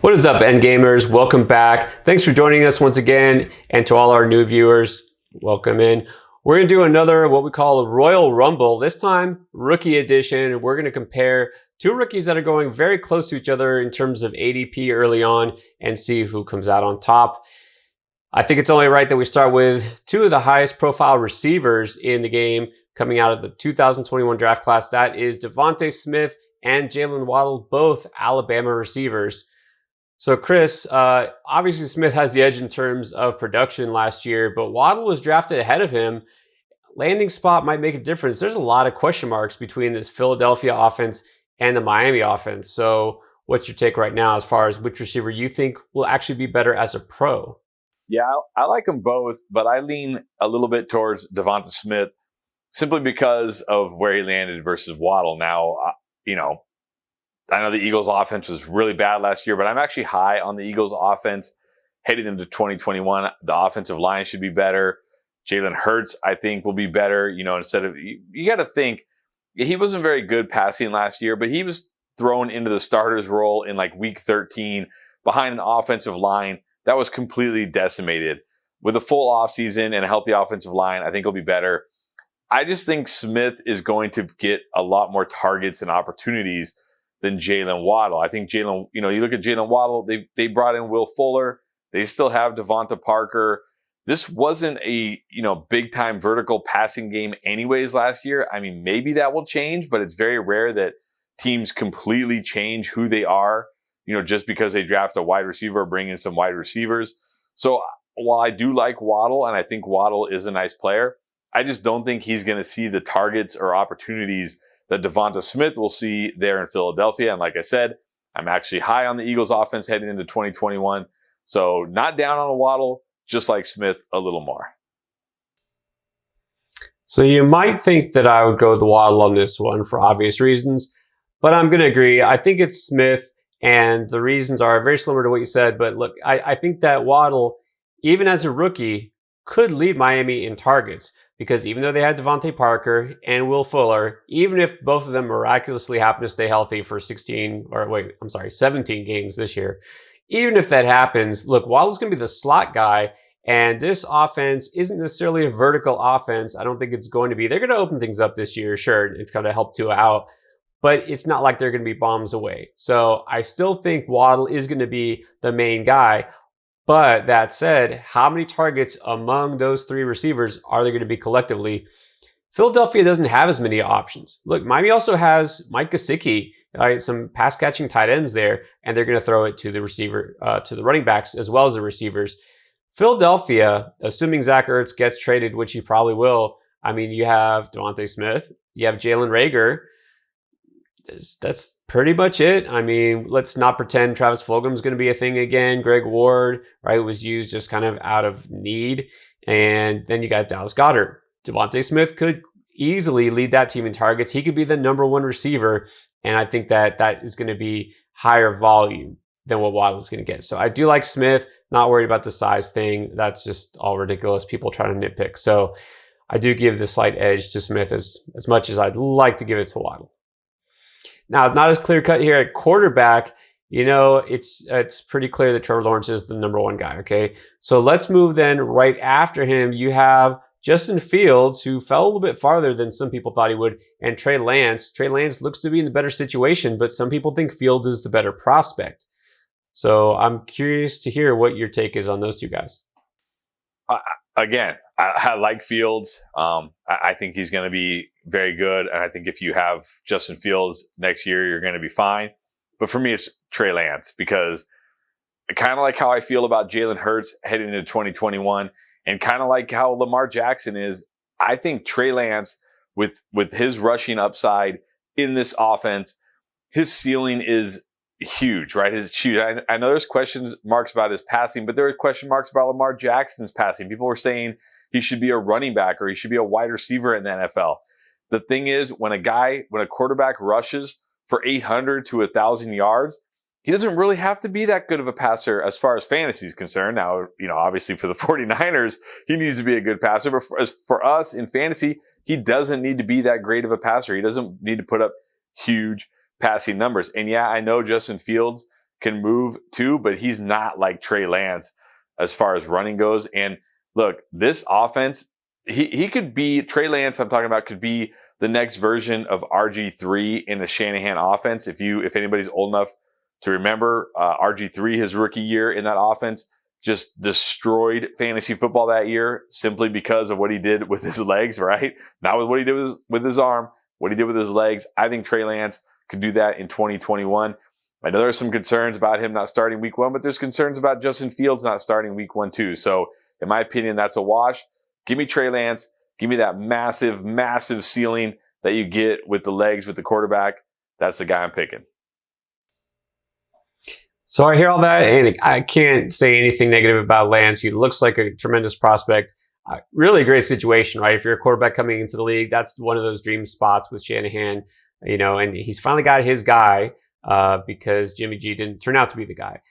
What is up, Endgamers? Welcome back. Thanks for joining us once again. And to all our new viewers, welcome in. We're going to do another, what we call a Royal Rumble. This time, rookie edition. We're going to compare two rookies that are going very close to each other in terms of ADP early on and see who comes out on top. I think it's only right that we start with two of the highest profile receivers in the game coming out of the 2021 draft class. That is Devonta Smith and Jaylen Waddle, both Alabama receivers. So Chris, obviously Smith has the edge in terms of production last year, but Waddle was drafted ahead of him. Landing spot might make a difference. There's a lot of question marks between this Philadelphia offense and the Miami offense. So what's your take right now as far as which receiver you think will actually be better as a pro? Yeah, I like them both, but I lean a little bit towards Devonta Smith simply because of where he landed versus Waddle. Now, I know the Eagles offense was really bad last year, but I'm actually high on the Eagles offense heading into 2021. The offensive line should be better. Jalen Hurts, I think, will be better. Instead of, you got to think, he wasn't very good passing last year, but he was thrown into the starter's role in like week 13 behind an offensive line that was completely decimated. With a full offseason and a healthy offensive line, I think he'll be better. I just think Smith is going to get a lot more targets and opportunities than Jaylen Waddle. I think Jaylen, you look at Jaylen Waddle, they brought in Will Fuller. They still have Devonta Parker. This wasn't a, big time vertical passing game anyways last year. I mean, maybe that will change, but it's very rare that teams completely change who they are, just because they draft a wide receiver or bring in some wide receivers. So while I do like Waddle, and I think Waddle is a nice player, I just don't think he's going to see the targets or opportunities that Devonta Smith will see there in Philadelphia. And like I said, I'm actually high on the Eagles offense heading into 2021. So not down on a Waddle, just like Smith a little more. So you might think that I would go with the Waddle on this one for obvious reasons, but I'm going to agree. I think it's Smith, and the reasons are very similar to what you said. But look, I think that Waddle, even as a rookie, could lead Miami in targets. Because even though they had Devonta Parker and Will Fuller, even if both of them miraculously happen to stay healthy for 17 games this year, even if that happens, look, Waddle's going to be the slot guy, and this offense isn't necessarily a vertical offense. I don't think it's going to be. They're going to open things up this year, sure. It's going to help Tua out, but it's not like they're going to be bombs away. So I still think Waddle is going to be the main guy. But that said, how many targets among those three receivers are there going to be collectively? Philadelphia doesn't have as many options. Look, Miami also has Mike Gesicki, some pass-catching tight ends there, and they're going to throw it to the receiver, to the running backs as well as the receivers. Philadelphia, assuming Zach Ertz gets traded, which he probably will, you have Devonta Smith, you have Jalen Reagor. That's pretty much it. Let's not pretend Travis Fulgham's going to be a thing again. Greg Ward, was used just kind of out of need. And then you got Dallas Goedert. Devonta Smith could easily lead that team in targets. He could be the number one receiver. And I think that is going to be higher volume than what Waddle's going to get. So I do like Smith, not worried about the size thing. That's just all ridiculous. People trying to nitpick. So I do give the slight edge to Smith as much as I'd like to give it to Waddle. Now, not as clear cut here at quarterback. It's pretty clear that Trevor Lawrence is the number one guy, okay? So let's move then right after him. You have Justin Fields, who fell a little bit farther than some people thought he would, and Trey Lance. Trey Lance looks to be in the better situation, but some people think Fields is the better prospect. So I'm curious to hear what your take is on those two guys. Again, I like Fields. I think he's going to be very good. And I think if you have Justin Fields next year, you're going to be fine. But for me, it's Trey Lance, because kind of like how I feel about Jalen Hurts heading into 2021, and kind of like how Lamar Jackson is, I think Trey Lance, with his rushing upside in this offense, his ceiling is huge, right? I know there's question marks about his passing, but there are question marks about Lamar Jackson's passing. People were saying he should be a running back or he should be a wide receiver in the NFL. The thing is, when a quarterback rushes for 800 to 1,000 yards, he doesn't really have to be that good of a passer as far as fantasy is concerned. Now, obviously for the 49ers, he needs to be a good passer, but for us in fantasy, he doesn't need to be that great of a passer. He doesn't need to put up huge passing numbers. And yeah, I know Justin Fields can move too, but he's not like Trey Lance as far as running goes. And look, this offense, he could be, Trey Lance I'm talking about, could be the next version of RG3 in the Shanahan offense. If anybody's old enough to remember, RG3, his rookie year in that offense, just destroyed fantasy football that year simply because of what he did with his legs, right? Not with what he did with his arm, what he did with his legs. I think Trey Lance could do that in 2021. I know there's some concerns about him not starting week 1, but there's concerns about Justin Fields not starting week 1 too. So in my opinion, that's a wash. Give me Trey Lance. Give me that massive, massive ceiling that you get with the legs, with the quarterback. That's the guy I'm picking. So I hear all that, and I can't say anything negative about Lance. He looks like a tremendous prospect. Really great situation, right? If you're a quarterback coming into the league, that's one of those dream spots with Shanahan, and he's finally got his guy because Jimmy G didn't turn out to be the guy.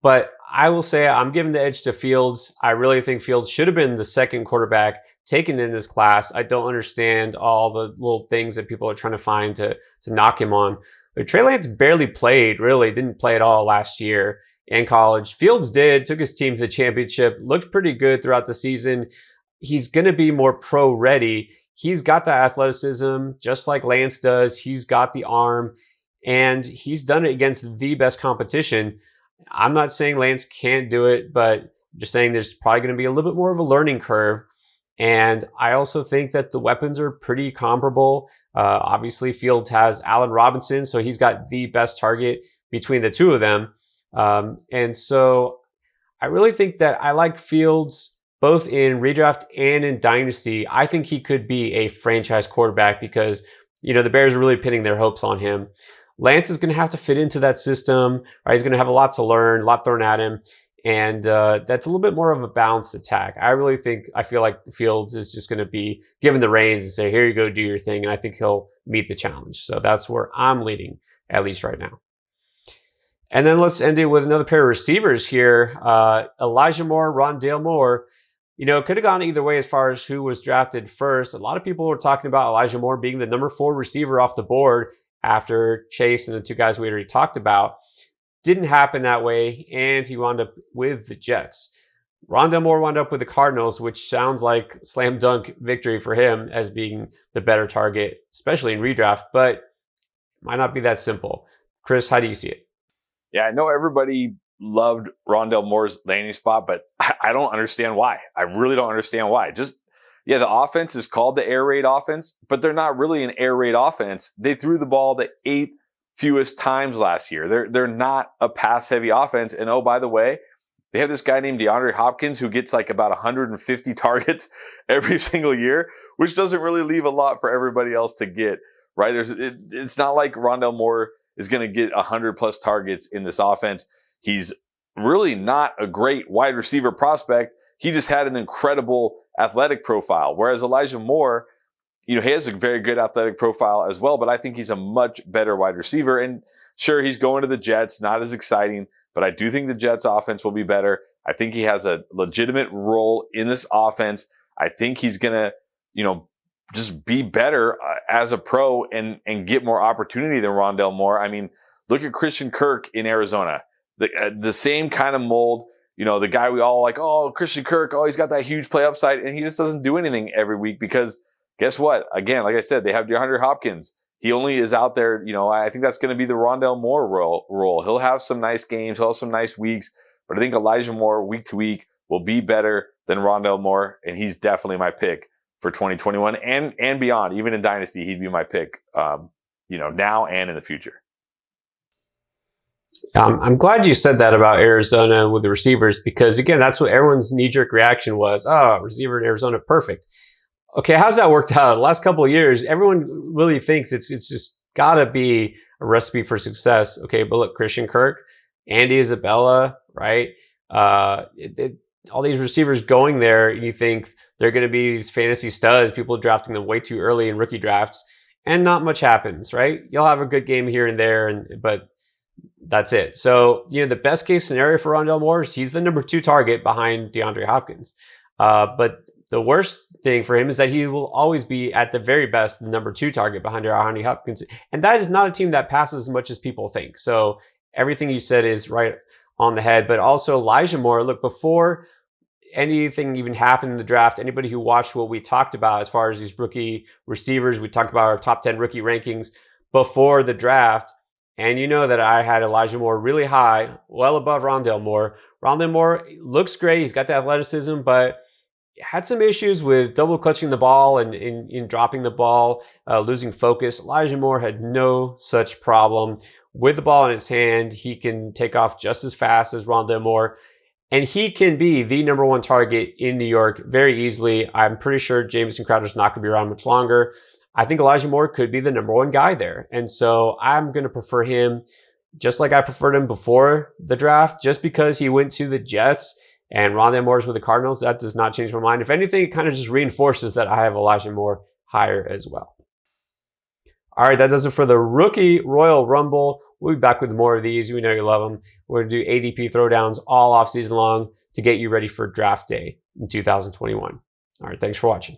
But I will say I'm giving the edge to Fields. I really think Fields should have been the second quarterback taken in this class. I don't understand all the little things that people are trying to find to knock him on. But Trey Lance barely played, really. Didn't play at all last year in college. Fields did, took his team to the championship, looked pretty good throughout the season. He's going to be more pro ready. He's got the athleticism, just like Lance does. He's got the arm, and he's done it against the best competition. I'm not saying Lance can't do it, but I'm just saying there's probably going to be a little bit more of a learning curve. And I also think that the weapons are pretty comparable. Obviously, Fields has Allen Robinson, so he's got the best target between the two of them. And so I really think that I like Fields both in redraft and in dynasty. I think he could be a franchise quarterback because, the Bears are really pinning their hopes on him. Lance is going to have to fit into that system, right? He's going to have a lot to learn, a lot thrown at him. And that's a little bit more of a balanced attack. I feel like Fields is just going to be given the reins and say, here you go, do your thing. And I think he'll meet the challenge. So that's where I'm leading, at least right now. And then let's end it with another pair of receivers here. Elijah Moore, Rondale Moore. It could have gone either way as far as who was drafted first. A lot of people were talking about Elijah Moore being the number 4 receiver off the board after Chase and the two guys we already talked about. Didn't happen that way, and he wound up with the Jets. Rondale Moore wound up with the Cardinals, which sounds like slam dunk victory for him as being the better target, especially in redraft, but it might not be that simple. Chris, how do you see it? Yeah, I know everybody loved Rondale Moore's landing spot, but I don't understand why. I really don't understand why. The offense is called the air raid offense, but they're not really an air raid offense. They threw the ball the 8th fewest times last year. They're not a pass heavy offense. And oh, by the way, they have this guy named DeAndre Hopkins who gets like about 150 targets every single year, which doesn't really leave a lot for everybody else to get, right? It's not like Rondale Moore is going to get 100 plus targets in this offense. He's really not a great wide receiver prospect. He just had an incredible athletic profile. Whereas Elijah Moore, he has a very good athletic profile as well, but I think he's a much better wide receiver. And sure, he's going to the Jets, not as exciting, but I do think the Jets offense will be better. I think he has a legitimate role in this offense. I think he's going to, just be better as a pro and get more opportunity than Rondale Moore. I mean, look at Christian Kirk in Arizona. The same kind of mold, the guy we all like, oh, Christian Kirk, oh, he's got that huge play upside, and he just doesn't do anything every week because guess what? Again, like I said, they have DeAndre Hopkins. He only is out there, I think that's going to be the Rondale Moore role. He'll have some nice games. He'll have some nice weeks. But I think Elijah Moore week to week will be better than Rondale Moore. And he's definitely my pick for 2021 and beyond. Even in Dynasty, he'd be my pick, now and in the future. I'm glad you said that about Arizona with the receivers because, again, that's what everyone's knee-jerk reaction was. Oh, receiver in Arizona, perfect. Okay, how's that worked out? The last couple of years, everyone really thinks it's just got to be a recipe for success. Okay, but look, Christian Kirk, Andy Isabella, right? All these receivers going there, you think they're going to be these fantasy studs, people drafting them way too early in rookie drafts, and not much happens, right? You'll have a good game here and there, but that's it. So, the best case scenario for Rondale Moore is he's the number 2 target behind DeAndre Hopkins. But the worst thing for him is that he will always be at the very best the number 2 target behind DeAndre Hopkins. And that is not a team that passes as much as people think. So everything you said is right on the head. But also Elijah Moore, look, before anything even happened in the draft, anybody who watched what we talked about as far as these rookie receivers, we talked about our top 10 rookie rankings before the draft. And you know that I had Elijah Moore really high, well above Rondale Moore. Rondale Moore looks great. He's got the athleticism, but had some issues with double clutching the ball and in dropping the ball, losing focus. Elijah Moore had no such problem. With the ball in his hand, he can take off just as fast as Rondale Moore. And he can be the number one target in New York very easily. I'm pretty sure Jamison Crowder's not going to be around much longer. I think Elijah Moore could be the number one guy there. And so I'm going to prefer him just like I preferred him before the draft, just because he went to the Jets and Rondale Moore's with the Cardinals. That does not change my mind. If anything, it kind of just reinforces that I have Elijah Moore higher as well. All right, that does it for the Rookie Royal Rumble. We'll be back with more of these. We know you love them. We're going to do ADP throwdowns all off season long to get you ready for draft day in 2021. All right, thanks for watching.